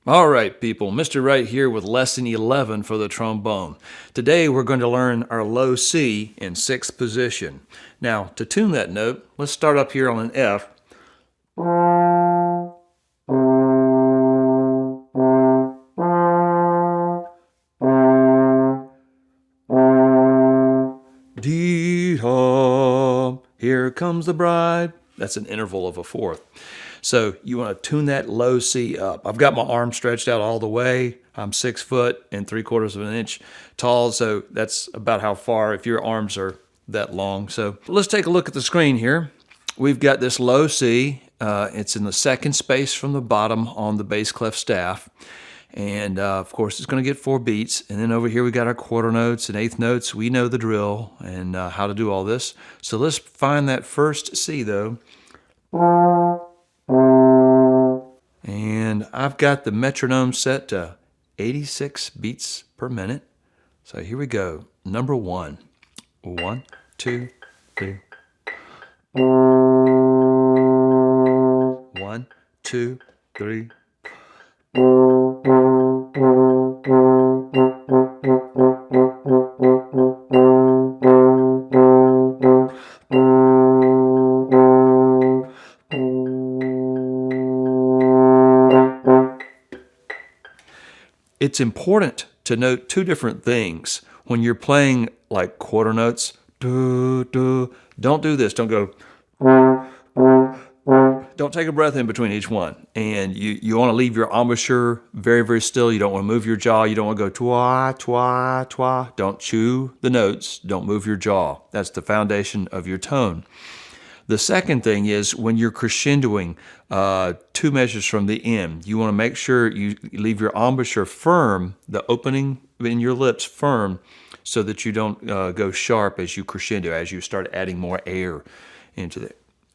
All right, people, Mr. Right here with lesson 11 for the trombone. Today we're going to learn our low C in sixth position. Now, to tune that note, let's start up here on an F. Dee-hum, here comes the bride. That's an interval of a fourth. So you want to tune that low C up. I've got my arm stretched out all the way. I'm 6 foot and 3/4 of an inch tall, so that's about how far if your arms are that long. So let's take a look at the screen here. We've got this low C. It's in the second space from the bottom on the bass clef staff. And of course, it's going to get 4 beats. And then over here, we got our quarter notes and eighth notes. We know the drill and how to do all this. So let's find that first C, though. And I've got the metronome set to 86 beats per minute. So here we go. Number 1. 1, 2, 3. 1, 2, 3. It's important to note 2 different things when you're playing like quarter notes. Don't do this. Don't go. Don't take a breath in between each one. And you want to leave your embouchure very, very still. You don't want to move your jaw. You don't want to go twa, twa, twa. Don't chew the notes. Don't move your jaw. That's the foundation of your tone. The second thing is when you're crescendoing 2 measures from the end, you want to make sure you leave your embouchure firm, the opening in your lips firm, so that you don't go sharp as you crescendo, as you start adding more air into the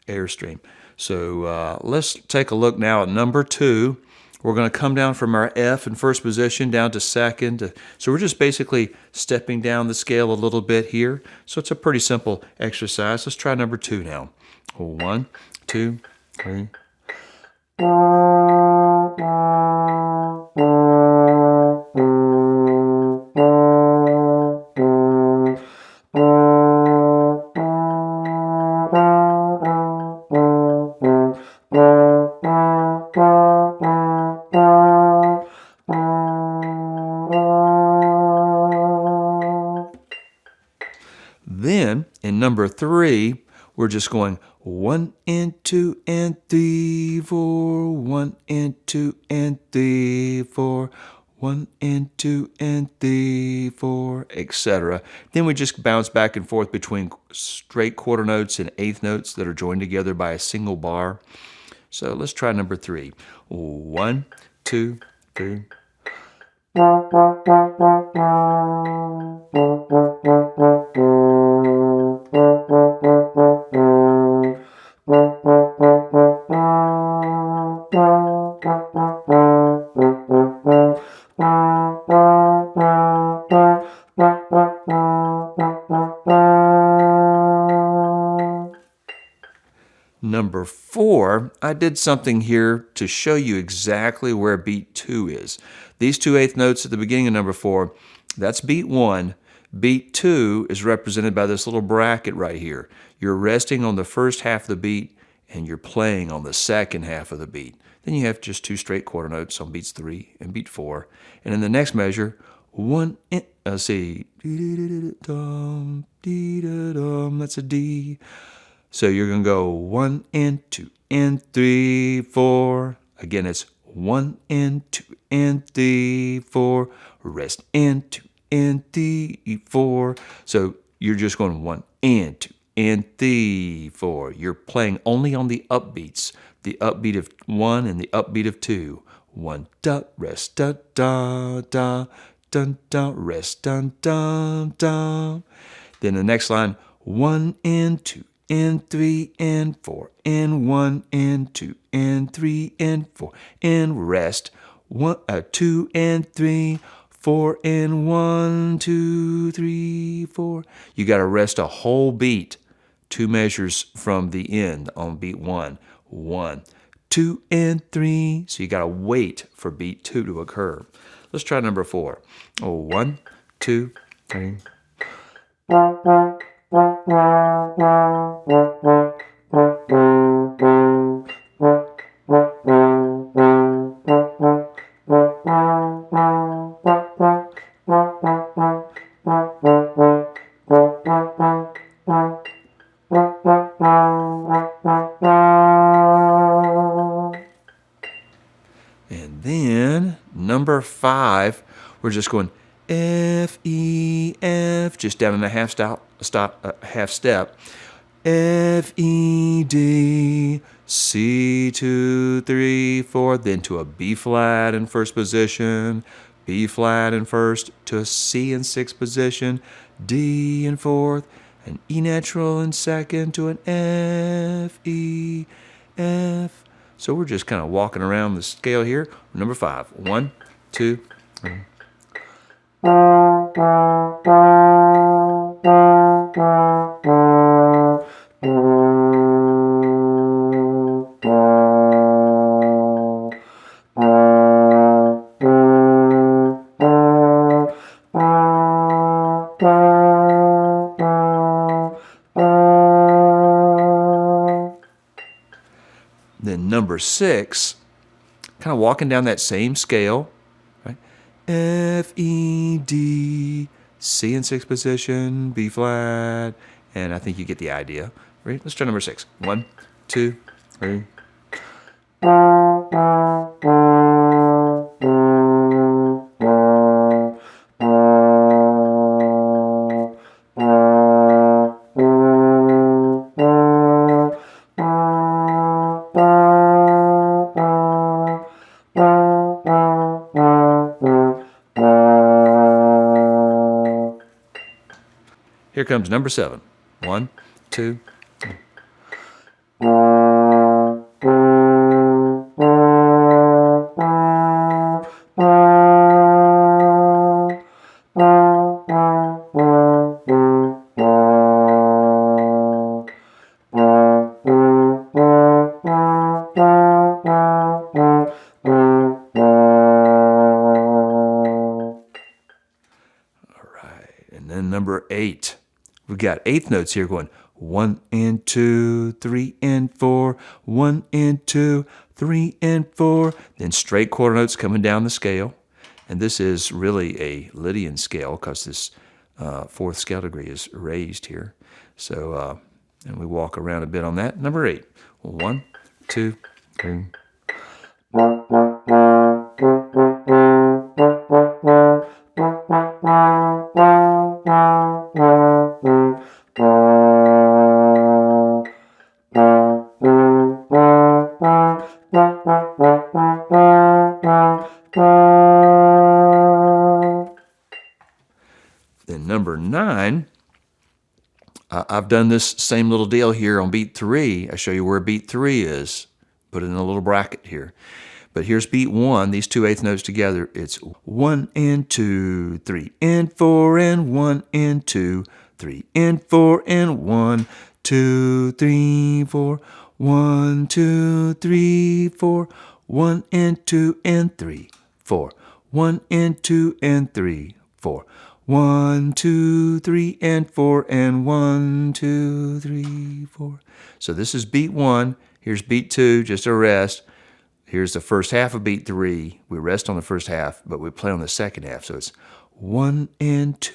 airstream. So let's take a look now at number 2. We're going to come down from our F in first position down to second. So we're just basically stepping down the scale a little bit here. So it's a pretty simple exercise. Let's try number 2 now. 1, 2, 3. Then in number 3, we're just going 1 and 2 and 3, 4, 1 and 2 and 3, 4, 1 and 2 and 3, 4, etc. Then we just bounce back and forth between straight quarter notes and eighth notes that are joined together by a single bar. So let's try number 3. 1, 2, 3. Number 4, I did something here to show you exactly where beat 2 is. These 2 eighth notes at the beginning of number 4, that's beat 1. Beat 2 is represented by this little bracket right here. You're resting on the first half of the beat and you're playing on the second half of the beat. Then you have just 2 straight quarter notes on beats 3 and beat 4. And in the next measure, 1 and, let's see, that's a D. So you're going to go 1 and 2 and 3, 4. Again, it's 1 and 2 and 3, 4. Rest and 2 and 3, 4. So you're just going 1 and 2 and 3, 4. You're playing only on the upbeats, the upbeat of 1 and the upbeat of 2. 1, da, rest, da, da, da, dun, da, rest, dun, dun, dun. Then the next line, 1 and 2. And 3 and 4 and 1 and 2 and 3 and 4 and rest 2 and 3, 4 and 1, 2, 3, 4. You got to rest a whole beat, 2 measures from the end on beat 1. 1, 2 and 3. So you got to wait for beat 2 to occur. Let's try number 4. 1, 2, 3. And then number 5, we're just going F, E, F, just down in a half step. F, E, D, C, 2, 3, 4, then to a B flat in first position, B flat in first, to a C in sixth position, D in fourth, an E natural in second, to an F, E, F. So we're just kind of walking around the scale here. Number 5. 1, 2, 3. Then number 6, kind of walking down that same scale, right? F, E, D, C in sixth position, B flat, and I think you get the idea. Right? Let's try number 6. 1, 2, 3. Here comes number 7. 1, 2, 3. And then number 8. We've got eighth notes here going 1 and 2, 3 and 4, 1 and 2, 3 and 4. Then straight quarter notes coming down the scale. And this is really a Lydian scale because this fourth scale degree is raised here. So, and we walk around a bit on that. Number 8. 1, 2, 3. Then number 9, I've done this same little deal here on beat 3. I show you where beat 3 is. Put it in a little bracket here. But here's beat 1, these two eighth notes together. It's 1 and 2, 3 and 4, and 1 and 2, 3 and 4, and 1, 2, 3, 4, 1, 2, 3, 4, 1 and 2 and 3, 4, 1 and 2 and 3, 4, 1, 2, 3 and 4, and 1, 2, 3, 4. So this is beat 1. Here's beat 2, just a rest. Here's the first half of beat 3. We rest on the first half, but we play on the second half. So it's 1 and 2,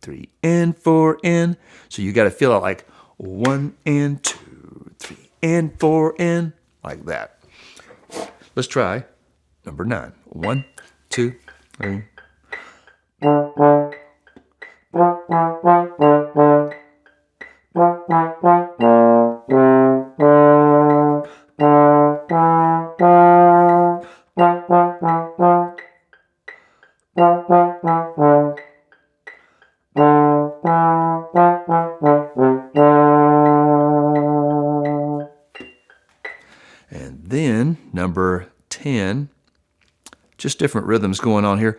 3 and 4 and. So you got to feel it like 1 and 2, 3 and 4 and, like that. Let's try number 9. 1, 2, 3. And then number 10, just different rhythms going on here.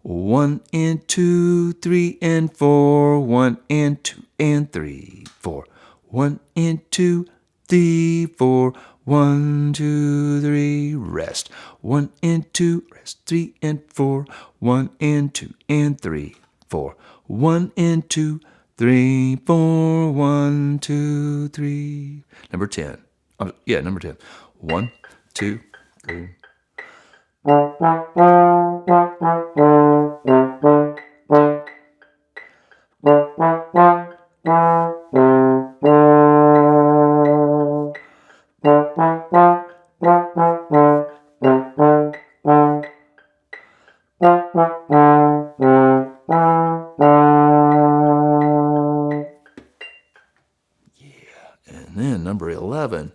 1 and 2, 3 and 4, 1 and 2 and 3, 4, 1 and 2, 3, 4, 1, 2, 3, rest. 1 and 2, rest. 3 and 4, 1 and 2 and 3, 4. 1 and 2, 3, 4, 1, 2, 3. Number 10. Number 10. 1, 2, 3. And then number 11,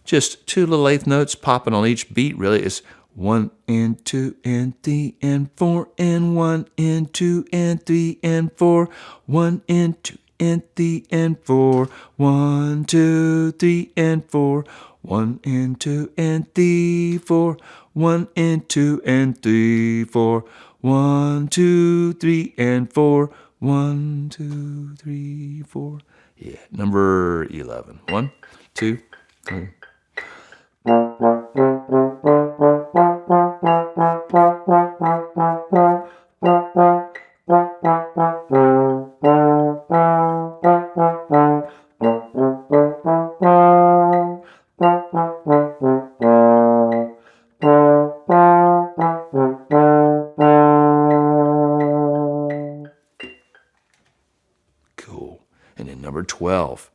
just 2 little eighth notes popping on each beat, really. It's 1 and 2 and 3 and 4 and 1 and 2 and 3 and 4, 1 and 2 and 3 and 4, 1, 2, 3 and 4, 1 and 2 and 3, 4, 1 and 2 and 3, 4, 1, 2, 3 and 4, 1, 2, 3, 4. Yeah, number 11. 1, 2, 3. Cool. And then number 12.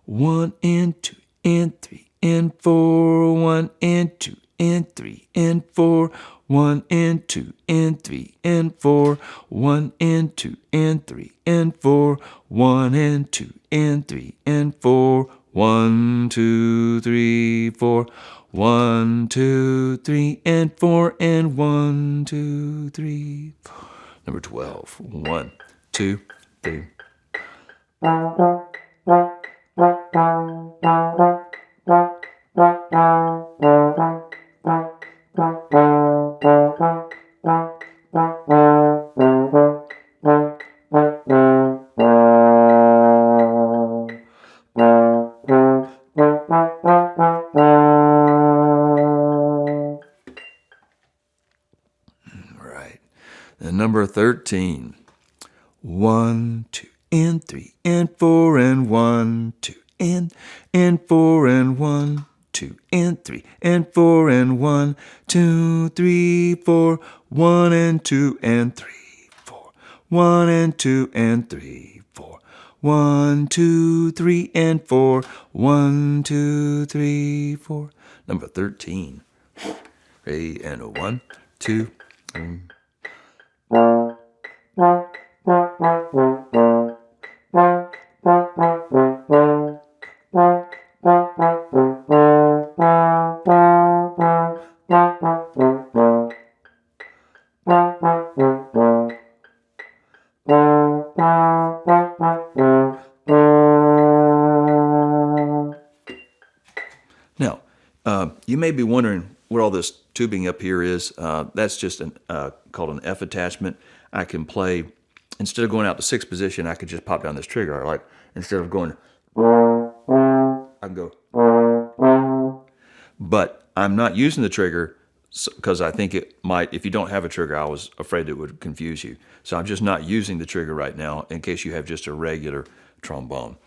1 and 2 and 3 and 4, 1 and 2 and 3 and 4, 1 and 2 and 3 and 4, 1 and 2 and 3 and 4, 1 and 2 and 3 and 4, 1, 2, 3, 4, 1, 2, 3 and 4, and 1, 2, 3, 4. Number 12. 1, 2, 3. Right. And number 13. 1, 2, and 3, and 4, and 1, 2, and 4, and 1, 2, and 3, and 4, and 1, 2, 3, 4, 1 and 2, and 3, 4, 1 and 2, and 3, 4, 1, 2, 3, and 4, 1, 2, 3, 4. Number 13. Ready, and 1, 2, 3. Now, you may be wondering what all this tubing up here is. That's just called an F attachment. I can play, instead of going out to 6th position, I could just pop down this trigger. Like, instead of going, I can go. But I'm not using the trigger because I think it might, if you don't have a trigger, I was afraid it would confuse you. So I'm just not using the trigger right now in case you have just a regular trombone.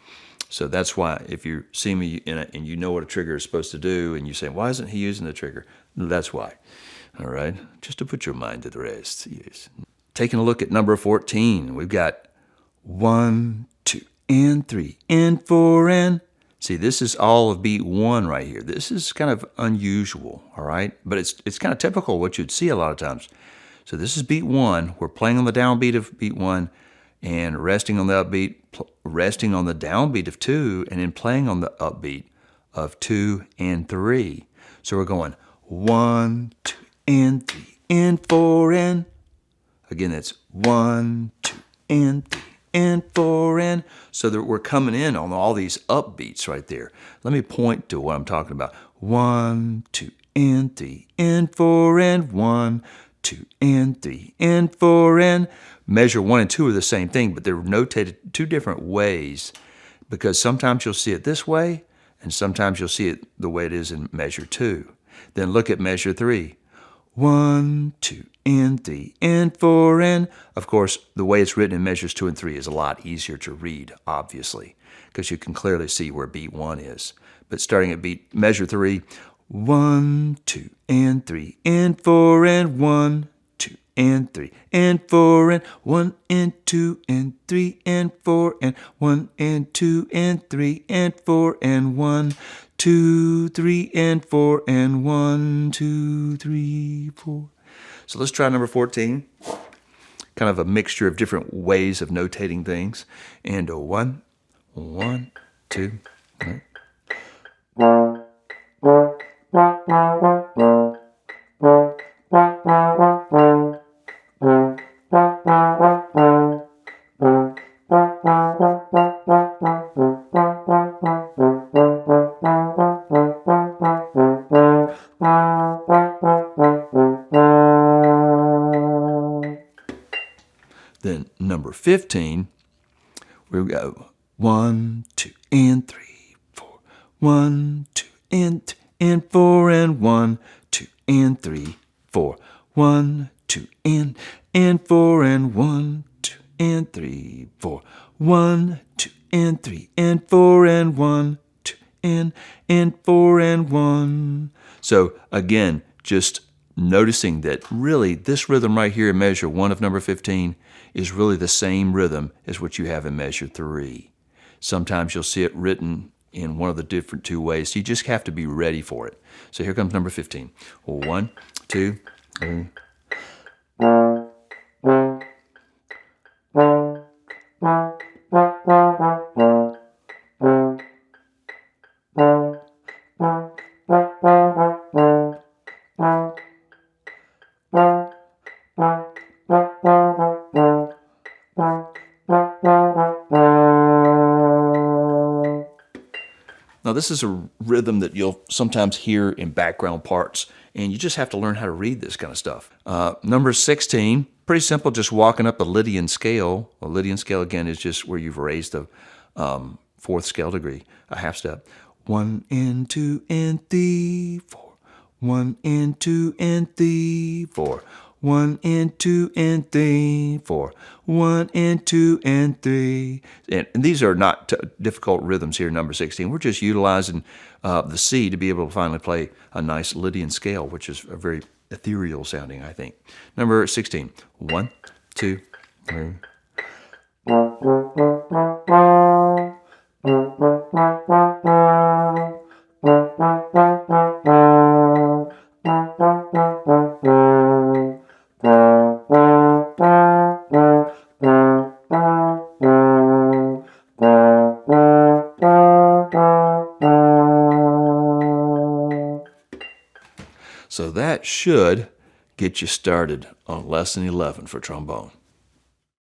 So that's why if you see me and you know what a trigger is supposed to do and you say, why isn't he using the trigger? That's why. All right? Just to put your mind to the rest. Yes. Taking a look at number 14, we've got 1, 2, and 3, and 4, and... See, this is all of beat 1 right here. This is kind of unusual, all right? But it's kind of typical what you'd see a lot of times. So this is beat 1. We're playing on the downbeat of beat 1 and resting on the upbeat, resting on the downbeat of 2, and then playing on the upbeat of 2 and 3. So we're going 1, 2, and 3, and 4, and... Again, that's 1, 2, and 3, and 4, and... So that we're coming in on all these upbeats right there. Let me point to what I'm talking about. 1, 2, and 3, and 4, and 1, 2, and 3, and 4, and... Measure 1 and 2 are the same thing, but they're notated 2 different ways because sometimes you'll see it this way, And sometimes you'll see it the way it is in measure 2. Then look at measure 3. 1, 2, and 3, and 4, and... Of course, the way it's written in measures 2 and 3 is a lot easier to read, obviously, because you can clearly see where beat 1 is. But starting at measure 3, 1, 2, and 3, and 4, and 1, 2, and 3, and 4, and 1, and 2, and 3, and 4, and 1, and 2, and 3, and 4, and 1, 2, 3, and 4, and 1, 2, 3, 4. So let's try number 14. Kind of a mixture of different ways of notating things. And a 1, 1, 2, 3. Then number 15, we go 1, 2, and 3, 4. 1, 2, and 3, and 4, and 1, 2, and 3, 4. 1, 2, and 4, and 1, 2, and 3, 4. 1, 2, and 3, and 4, and 1, 2, and 4, and 1. So again, just noticing that really this rhythm right here in measure 1 of number 15 is really the same rhythm as what you have in measure 3. Sometimes you'll see it written in one of the different 2 ways. So you just have to be ready for it. So here comes number 15. 1, 2, 3. Now this is a rhythm that you'll sometimes hear in background parts, and you just have to learn how to read this kind of stuff. Number 16, pretty simple, just walking up a Lydian scale. A Lydian scale, again, is just where you've raised a 4th scale degree, a half step. 1 and 2 and 3, 4. 1 and 2 and 3, 4. 1 and 2 and 3, 4. 1 and 2 and 3. And these are not difficult rhythms here, number 16. We're just utilizing the C to be able to finally play a nice Lydian scale, which is a very ethereal sounding, I think. Number 16. 1, 2, 3. So that should get you started on lesson 11 for trombone.